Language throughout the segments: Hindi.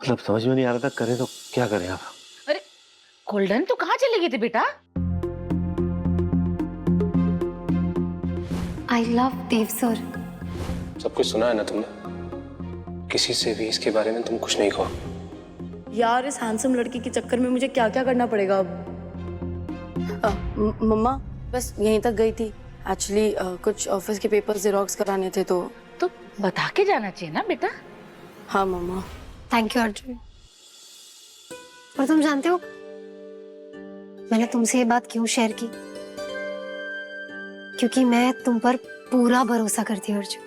मतलब समझ में नहीं आ रहा था, करें तो क्या करें आप? अरे गोल्डन, तो कहाँ चले गए थे बेटा? I love Dev sir. सब कुछ सुना है ना तुमने? किसी से भी इसके बारे में तुम कुछ नहीं कहो। यार इस हैंडसम लड़की के चक्कर में मुझे क्या क्या करना पड़ेगा अब। मम्मा बस यहीं तक गई थी एक्चुअली, कुछ ऑफिस के पेपर जेरोक्स कराने थे तो बता के जाना चाहिए ना बेटा। हाँ मम्मा। Thank you Arjun. और तुम जानते हो मैंने तुमसे ये बात क्यों शेयर की? क्योंकि मैं तुम पर पूरा भरोसा करती हूँ अर्जुन।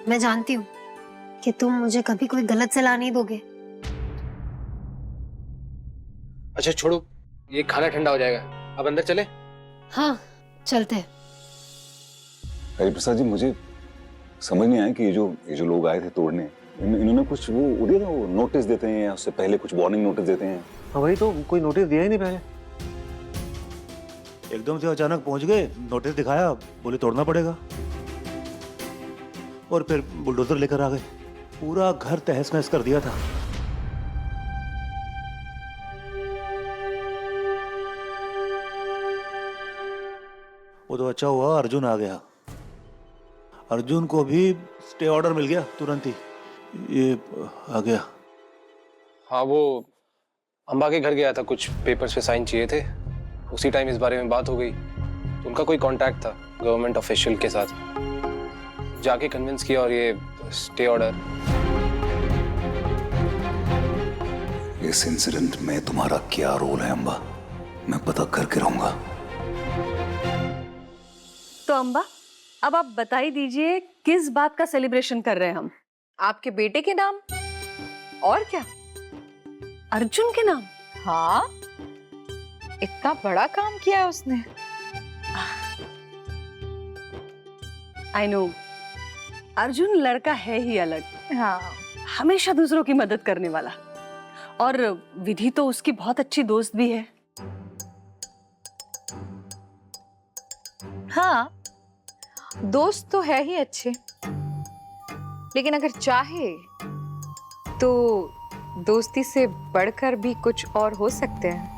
मैं जानती हूँ कि तुम मुझे कभी कोई गलत सलाह नहीं दोगे। अच्छा छोड़ो, ये खाना ठंडा हो जाएगा, अब अंदर चले। हाँ चलते हैं। हरिप्रसाद जी, मुझे समझ नहीं आया कि ये जो लोग आए थे तोड़ने, इन्होंने कुछ वो दिया था, वो नोटिस देते हैं या उससे पहले कुछ वार्निंग नोटिस देते हैं? हाँ भाई, तो कोई नोटिस दिया ही नहीं पहले। एकदम से अचानक पहुंच गए, नोटिस दिखाया, बोले तोड़ना पड़ेगा, और फिर बुलडोजर लेकर आ गए, पूरा घर तहस नहस कर दिया था। वो तो अच्छा हुआ अर्जुन आ गया। अर्जुन को भी स्टे ऑर्डर मिल गया तुरंत ही, ये आ गया। हाँ, वो अंबा के घर गया था, कुछ पेपर्स पे साइन चाहिए थे, उसी टाइम इस बारे में बात हो गई। तो उनका कोई कांटेक्ट था गवर्नमेंट ऑफिशियल के साथ, जाके कन्विंस किया और ये स्टे ऑर्डर। इस इंसिडेंट में तुम्हारा क्या रोल है अंबा? मैं पता करके रहूंगा। तो अम्बा अब आप बता ही दीजिए किस बात का सेलिब्रेशन कर रहे हैं हम? आपके बेटे के नाम, और क्या? अर्जुन के नाम? हाँ, इतना बड़ा काम किया है उसने। आई नो, अर्जुन लड़का है ही अलग। हाँ, हमेशा दूसरों की मदद करने वाला, और विधि तो उसकी बहुत अच्छी दोस्त भी है। हाँ, दोस्त तो है ही अच्छे, लेकिन अगर चाहे तो दोस्ती से बढ़कर भी कुछ और हो सकते हैं।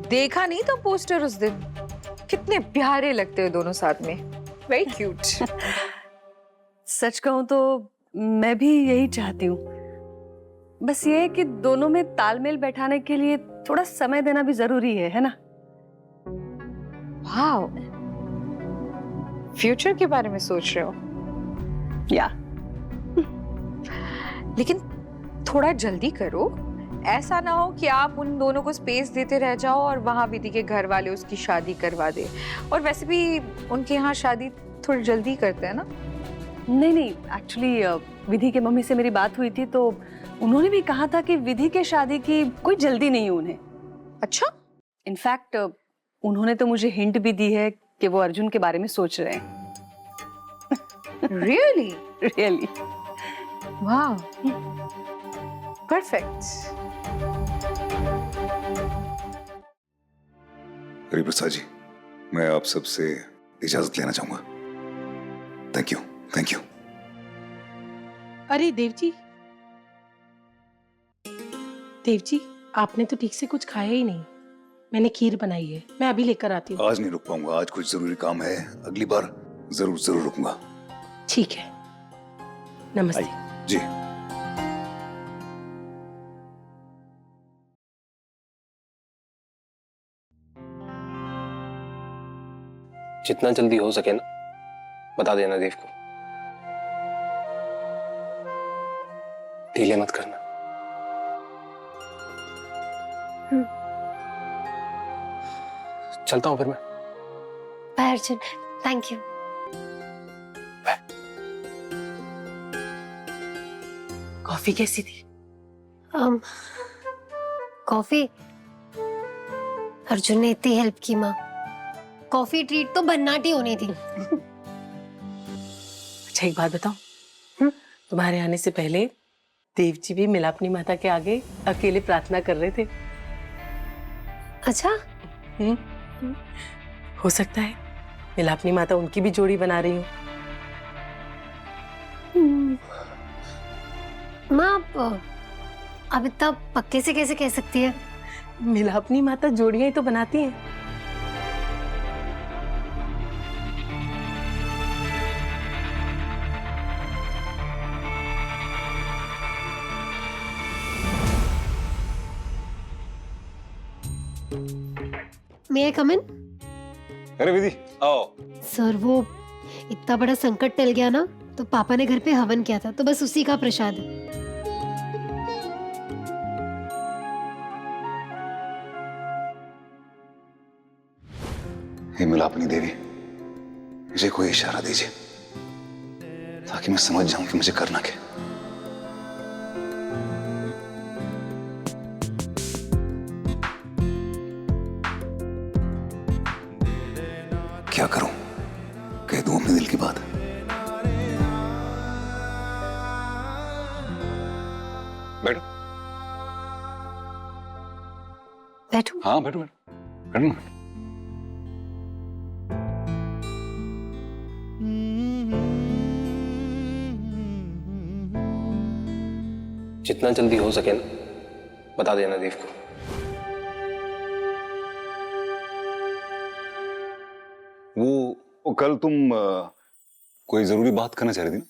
देखा नहीं तो पोस्टर उस दिन, कितने प्यारे लगते हो दोनों साथ में, वेरी क्यूट। सच कहूं तो मैं भी यही चाहती हूँ, बस ये है कि दोनों में तालमेल बैठाने के लिए थोड़ा समय देना भी जरूरी है ना? वाओ, फ्यूचर के बारे में सोच रहे हो? या लेकिन थोड़ा जल्दी करो, ऐसा ना हो कि आप उन दोनों को स्पेस देते रह जाओ और वहां विधि के घर वाले उसकी शादी करवा दे। और वैसे भी उनके यहाँ शादी थोड़ी जल्दी करते हैं ना? नहीं, एक्चुअली विधि के मम्मी से मेरी बात हुई थी तो उन्होंने भी कहा था कि विधि के शादी की कोई जल्दी नहीं है उन्हें। अच्छा? इनफैक्ट उन्होंने तो मुझे हिंट भी दी है कि वो अर्जुन के बारे में सोच रहे हैं। रियली? रियली। वाह, परफेक्ट। हरिप्रसाद जी, मैं आप सबसे इजाजत लेना चाहूंगा। Thank you, thank you. अरे देव जी, आपने तो ठीक से कुछ खाया ही नहीं। मैंने खीर बनाई है, मैं अभी लेकर आती हूँ। आज नहीं रुक पाऊंगा, आज कुछ जरूरी काम है, अगली बार जरूर रुकूंगा। ठीक है, नमस्ते। जी। जितना जल्दी हो सके ना बता देना देव को, ढीले मत करना। चलता हूँ फिर मैं। Bye Arjun, thank you. Coffee कैसी थी? कॉफी? अर्जुन ने इतनी हेल्प की माँ, कॉफी ट्रीट तो भन्नाटी होनी थी। अच्छा एक बात बताऊं, तुम्हारे आने से पहले देव जी भी मिलापनी माता के आगे अकेले प्रार्थना कर रहे थे। अच्छा? हो सकता है मिलापनी माता उनकी भी जोड़ी बना रही हो। माँ अब इतना पक्के से कैसे कह सकती है? मिलापनी माता जोड़ियां ही तो बनाती हैं। मे आई कम इन? अरे विधि आओ। सर वो इतना बड़ा संकट टल गया ना, तो पापा ने घर पे हवन किया था, तो बस उसी का प्रसाद है। हे मिलापनी देवी, मुझे कोई इशारा दीजिए ताकि मैं समझ जाऊं कि मुझे करना क्या। क्या करूं? कह दूं अपने दिल की बात? बैठो। बैठो। हाँ बैठो बैठो बैठो ना। जितना जल्दी हो सके ना बता देना देव को। वो कल तुम कोई जरूरी बात करना चाह रही थी ना?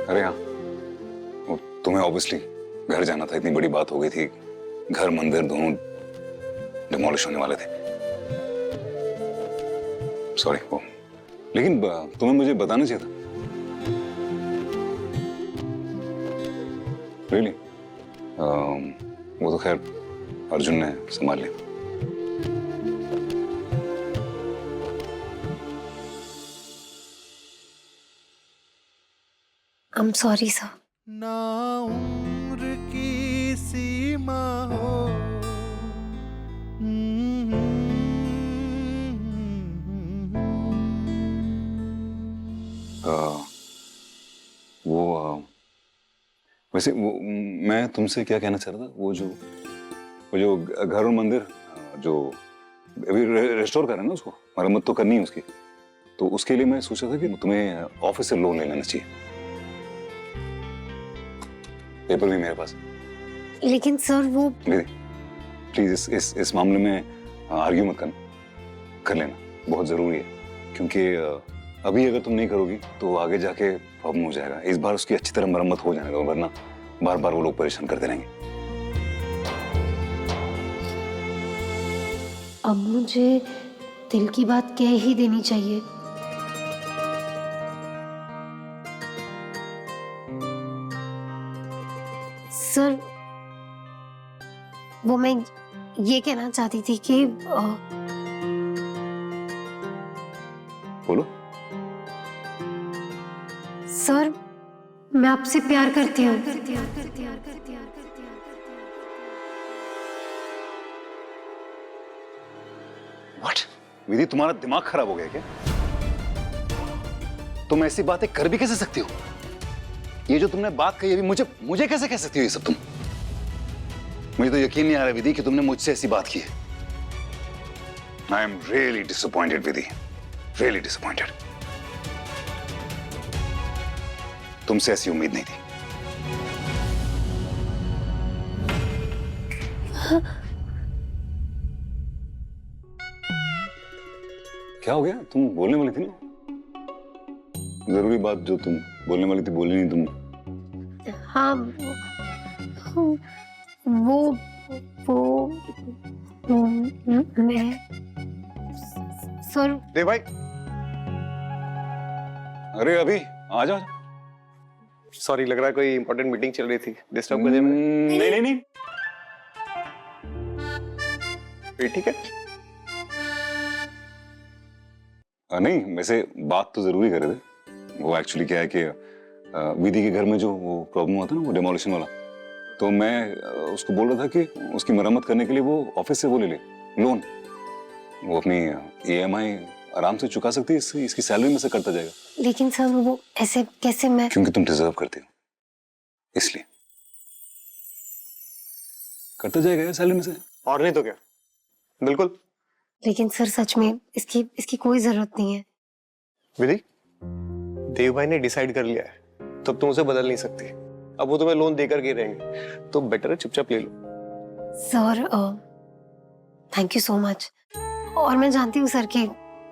अरे हाँ, वो तुम्हें ऑब्वियसली घर जाना था, इतनी बड़ी बात हो गई थी, घर मंदिर दोनों डिमोलिश होने वाले थे। सॉरी वो, लेकिन तुम्हें मुझे बताना चाहिए था। रियली वो तो खैर अर्जुन ने संभाल लिया। I am sorry sir. ना उम्र की सीमा हो, वैसे वो मैं तुमसे क्या कहना चाह रहा था, वो जो घर और मंदिर जो अभी रेस्टोर कर रहे हैं ना, उसको मरम्मत तो करनी है उसकी, तो उसके लिए मैं सोचा था कि तुम्हें ऑफिस से लोन ले लेना चाहिए। पेपर भी मेरे पास। लेकिन सर वो प्लीज इस मामले में आर्ग्यू मत करना, कर लेना, बहुत जरूरी है, क्योंकि अभी अगर तुम नहीं करोगी तो आगे जाके प्रॉब्लम हो जाएगा। इस बार उसकी अच्छी तरह मरम्मत हो जाने दो, वरना बार बार वो लोग परेशान करते रहेंगे। अब मुझे दिल की बात कह ही देनी चाहिए। सर वो मैं ये कहना चाहती थी कि बोलो। सर मैं आपसे प्यार करती हूँ। What? विधि तुम्हारा दिमाग खराब हो गया क्या? तुम ऐसी बातें कर भी कैसे सकती हो? ये जो तुमने बात कही अभी मुझे कैसे कह सकती हो ये सब तुम? मुझे तो यकीन नहीं आ रहा विधि कि तुमने मुझसे ऐसी बात की है। I am really disappointed Vidhi, really disappointed। तुमसे ऐसी उम्मीद नहीं थी। क्या हो गया? तुम बोलने वाली थी ना, जरूरी बात जो तुम बोलने वाली थी, बोली नहीं तुम। हाँ वो मैं सर। देव भाई, अरे अभी आ जाओ। सॉरी, लग रहा है कोई इंपॉर्टेंट मीटिंग चल रही थी, डिस्टर्ब कर दिया मैंने। नहीं नहीं नहीं, ठीक है। नहीं, वैसे बात तो जरूरी कर रहे थे। वो एक्चुअली क्या है कि विधि के घर में जो वो प्रॉब्लम हुआ था ना, वो डेमोलिशन वाला, तो मैं उसको बोल रहा था कि उसकी मरम्मत करने के लिए वो ऑफिस से वो ले ले लोन। वो अपनी EMI आराम से चुका सकती है, इसकी सैलरी में से करता जाएगा। लेकिन सर वो ऐसे कैसे? मैं क्योंकि तुम डिजर्व करती हो, इसलिए करता जाएगा सैलरी में से। और नहीं तो क्या, बिल्कुल। लेकिन सर सच में इसकी कोई जरूरत नहीं है। विधि, देव भाई ने डिसाइड कर लिया है, तो अब तुम उसे बदल नहीं सकती। अब वो तुम्हें लोन देकर के रहेंगे, तो बेटर है चुपचाप ले लो। Sir thank you so much. और मैं जानती हूँ सर कि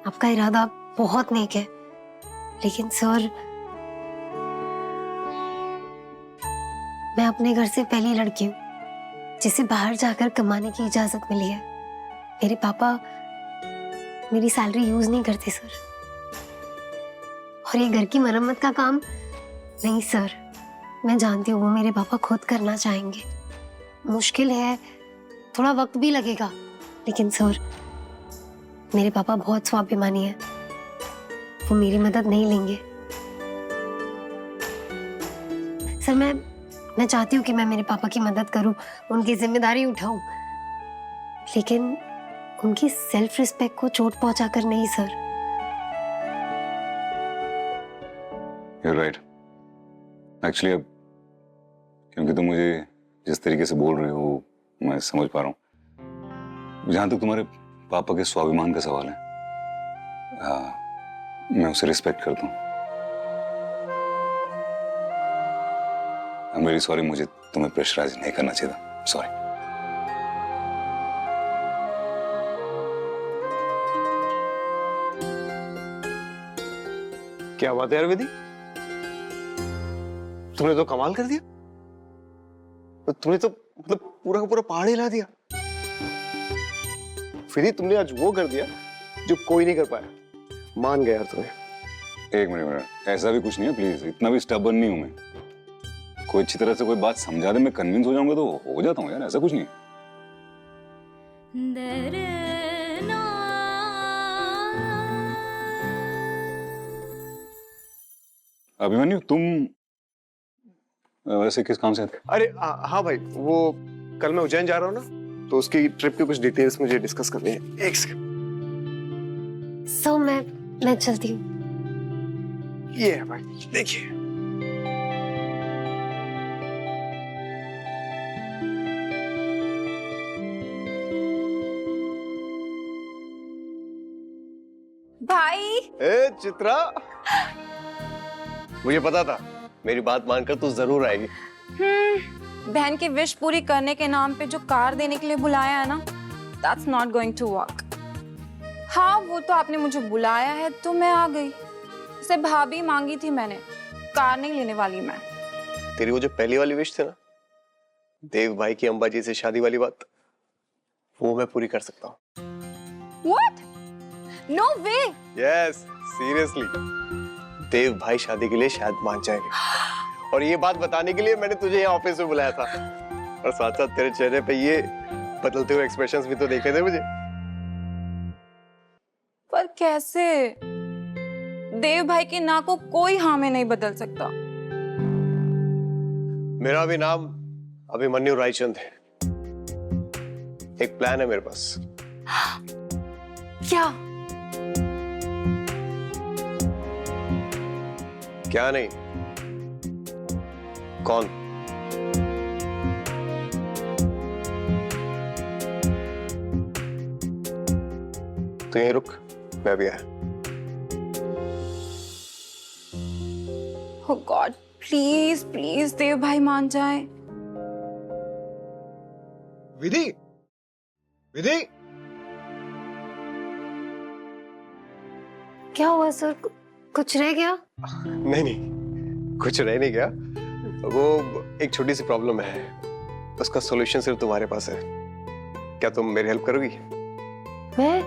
आपका इरादा बहुत नेक है, लेकिन सर मैं अपने घर से पहली लड़की हूँ जिसे बाहर जाकर कमाने की इजाजत मिली है। मेरे पापा मेरी सैलरी यूज नहीं करते सर, और ये घर की मरम्मत का काम नहीं सर। मैं जानती हूँ वो मेरे पापा खुद करना चाहेंगे। मुश्किल है, थोड़ा वक्त भी लगेगा, लेकिन सर मेरे पापा बहुत स्वाभिमानी है, वो मेरी मदद नहीं लेंगे। सर मैं चाहती हूँ कि मैं मेरे पापा की मदद करूं, उनकी जिम्मेदारी उठाऊं, लेकिन उनकी सेल्फ रिस्पेक्ट को चोट पहुंचाकर नहीं सर। You're right. Actually, अब क्योंकि तुम मुझे जिस तरीके से बोल रहे हो मैं समझ पा रहा हूँ। जहां तक तुम्हारे पापा के स्वाभिमान का सवाल है, मैं उसे रिस्पेक्ट करता हूँ। I'm very sorry, मुझे तुम्हें प्रेशराइज नहीं करना चाहिए था। सॉरी। क्या बात है यार विधि, तुमने तो कमाल कर दिया। तुमने तो मतलब पूरा का पूरा पहाड़ हिला दिया। विधि, तुमने आज वो कर दिया जो कोई नहीं कर पाया। मान गया यार तुम्हें। एक मिनट, ऐसा भी कुछ नहीं है प्लीज, इतना भी स्टबर्न नहीं हूं मैं। कोई अच्छी तरह से कोई बात समझा दे, मैं कन्विंस हो जाऊंगा तो हो जाता हूँ यार, ऐसा कुछ नहीं। अभिमन्यु, तुम वैसे किस काम से थे? अरे हाँ भाई, वो कल मैं उज्जैन जा रहा हूँ ना, तो उसकी ट्रिप की कुछ डिटेल्स मुझे डिस्कस करनी है। एक सेकंड। सो मैं चलती हूँ। ये है भाई, देखिए। भाई ए चित्रा, मुझे पता था मेरी बात मानकर तू जरूर आएगी। बहन की विश पूरी करने के नाम पे जो कार देने के लिए बुलाया है ना, that's not going to work। हाँ, वो तो आपने मुझे बुलाया है तो मैं आ गई। से भाभी मांगी थी मैंने, कार नहीं लेने वाली मैं। तेरी वो जो पहली वाली विश थी ना, देव भाई की अंबाजी से शादी वाली बात, वो मैं पूरी कर सकता हूँ। What? No way! Yes, seriously। देव भाई शादी के लिए शायद मान जाएंगे, और ये बात बताने के लिए मैंने तुझे यहाँ ऑफिस में बुलाया था। और साथ साथ तेरे चेहरे पे ये बदलते हुए एक्सप्रेशंस भी तो देखे थे मुझे। पर कैसे? देव भाई की ना को कोई हाँ में नहीं बदल सकता। मेरा भी नाम अभिमन्यु रायचंद है। एक प्लान है मेरे पास। क्या? क्या नहीं, कौन? तो यहीं रुक, मैं भी आया। Oh God, प्लीज प्लीज देव भाई मान जाए। विधि, विधि, क्या हुआ सर, कुछ रह गया? नहीं नहीं, कुछ रह नहीं गया। वो एक छोटी सी प्रॉब्लम है, उसका सॉल्यूशन सिर्फ तुम्हारे पास है। क्या तुम मेरी हेल्प करोगी? मैं?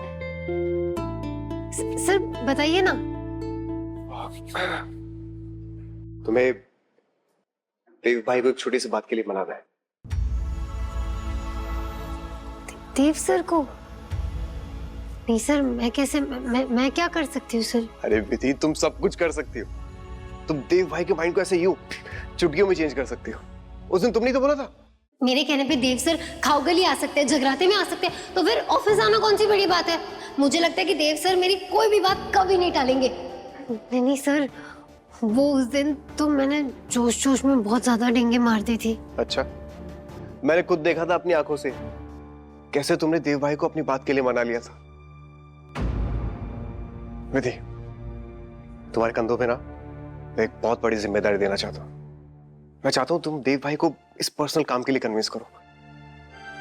सर बताइए ना। तुम्हें देव भाई को एक छोटी सी बात के लिए मनाना है। देव सर को? नहीं सर, मैं कैसे, मैं क्या कर सकती हूँ सर? अरे विधि, तुम सब कुछ कर सकती हो। तुम देव भाई के माइंड को ऐसे यूं चुटकियों में चेंज कर सकती हो। उस दिन तुमने तो बोला था। मेरे कहने पे देव सर खाओगली आ सकते हैं, जगराते में आ सकते हैं, तो फिर ऑफिस आना कौन सी बड़ी बात है? मुझे लगता है कि देव सर मेरी कोई भी बात कभी नहीं टालेंगे। नहीं सर, वो उस दिन तो मैंने जोश जोश में बहुत ज्यादा डेंगे मार दी थी। अच्छा, मैंने खुद देखा था अपनी आंखों से। कैसे तुमने देव भाई को अपनी बात के लिए मना लिया था। विधि, तुम्हारे कंधों पे ना मैं एक बहुत बड़ी जिम्मेदारी देना चाहता हूँ। मैं चाहता हूँ तुम देव भाई को इस पर्सनल काम के लिए कन्विंस करो।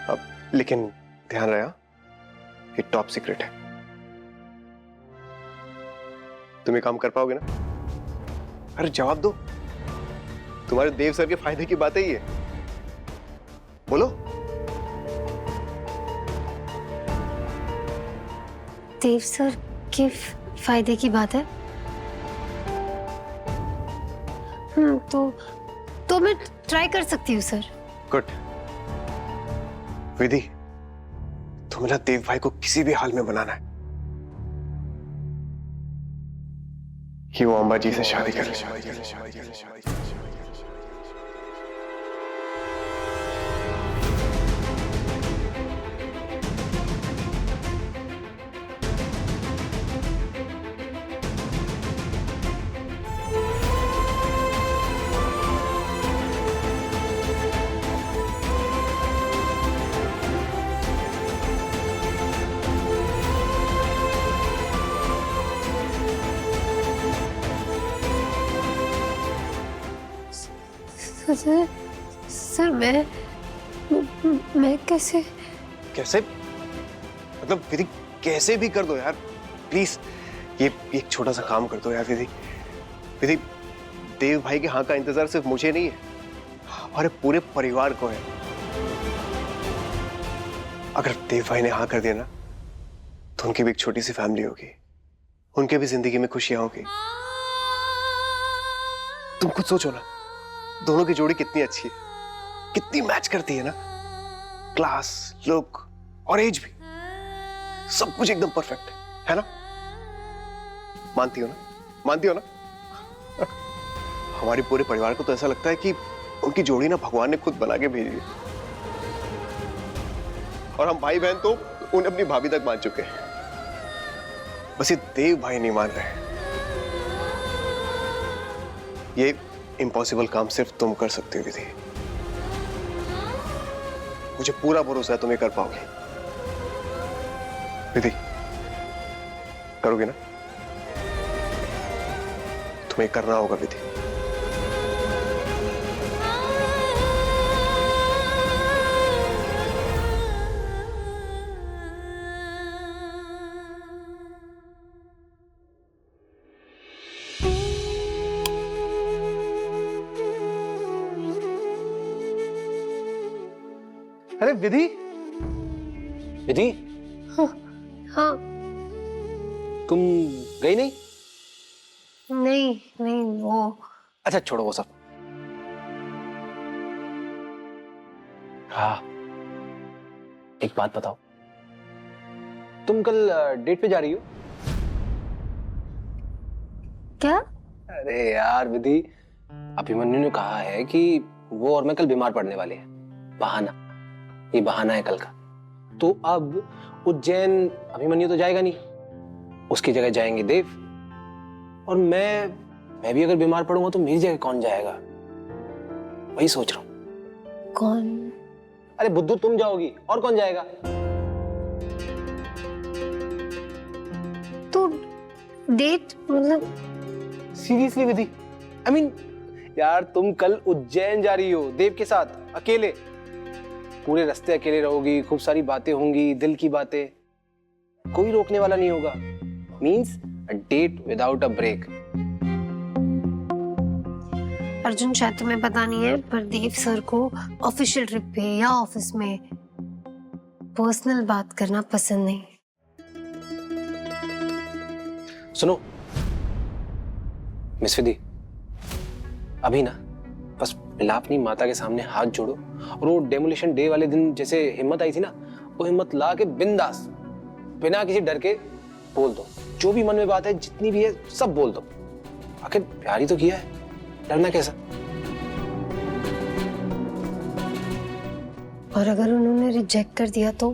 अब लेकिन ध्यान रहा कि टॉप सीक्रेट है। तुम ये काम कर पाओगे ना? अरे जवाब दो, तुम्हारे देव सर के फायदे की बात है ये, बोलो। देव सर के फायदे की बात है? तो मैं ट्राई कर सकती हूँ सर। गुड। विधि, तुम्हें ना देव भाई को किसी भी हाल में बनाना है कि वो अम्बा जी से शादी करे। सर मैं कैसे मतलब विधि, कैसे भी कर दो यार प्लीज। ये एक छोटा सा काम कर दो यार विधि। विधि, देव भाई के हाँ का इंतजार सिर्फ मुझे नहीं है, हमारे पूरे परिवार को है। अगर देव भाई ने हाँ कर दिया ना तो उनकी भी एक छोटी सी फैमिली होगी, उनके भी जिंदगी में खुशियां होगी। तुम खुद सोचो ना, दोनों की जोड़ी कितनी अच्छी है, कितनी मैच करती है ना। क्लास, लुक और एज भी, सब कुछ एकदम परफेक्ट है ना? मानती हो ना? मानती हो ना? हमारे पूरे परिवार को तो ऐसा लगता है कि उनकी जोड़ी ना भगवान ने खुद बना के भेजी है। और हम भाई बहन तो उन्हें अपनी भाभी तक मान चुके हैं, बस ये देव भाई नहीं मान रहे। ये इम्पॉसिबल काम सिर्फ तुम कर सकती हो विधि। मुझे पूरा भरोसा है तुम ये कर पाओगे। विधि, करोगे ना? तुम्हें करना होगा विधि। अरे विधि, विधि, हाँ। तुम गई नहीं? नहीं वो। अच्छा छोड़ो वो सब। हाँ, एक बात बताओ, तुम कल डेट पे जा रही हो? क्या? अरे यार विधि, अभिमन्यु ने कहा है कि वो और मैं कल बीमार पड़ने वाले हैं। बहाना, ये बहाना है कल का। तो अब उज्जैन अभिमन्यु तो जाएगा नहीं, उसकी जगह जाएंगे देव। और मैं भी अगर बीमार पड़ूंगा तो मेरी जगह कौन जाएगा? वही सोच रहा हूं। कौन? अरे बुद्धू, तुम जाओगी, और कौन जाएगा? तो डेट मतलब? सीरियसली विधि, आई मीन यार, तुम कल उज्जैन जा रही हो देव के साथ, अकेले। पूरे रास्ते अकेले रहोगी, खूब सारी बातें होंगी, दिल की बातें, कोई रोकने वाला नहीं होगा। Means a date without a break. Arjun, शायद तुम्हें पता नहीं है, पर देव सर को ऑफिशियल ट्रिप पे या ऑफिस में पर्सनल बात करना पसंद नहीं। सुनो मिस विधि, अभी ना बस मिलापनी माता के सामने हाथ जोड़ो और वो डेमोलिशन डे वाले दिन जैसे हिम्मत आई थी ना, वो हिम्मत ला के बिंदास, बिना किसी डर के बोल दो। जो भी मन में बात है, जितनी भी है, सब बोल दो। आखिर प्यार ही तो किया है, डरना कैसा? और अगर उन्होंने रिजेक्ट कर दिया तो?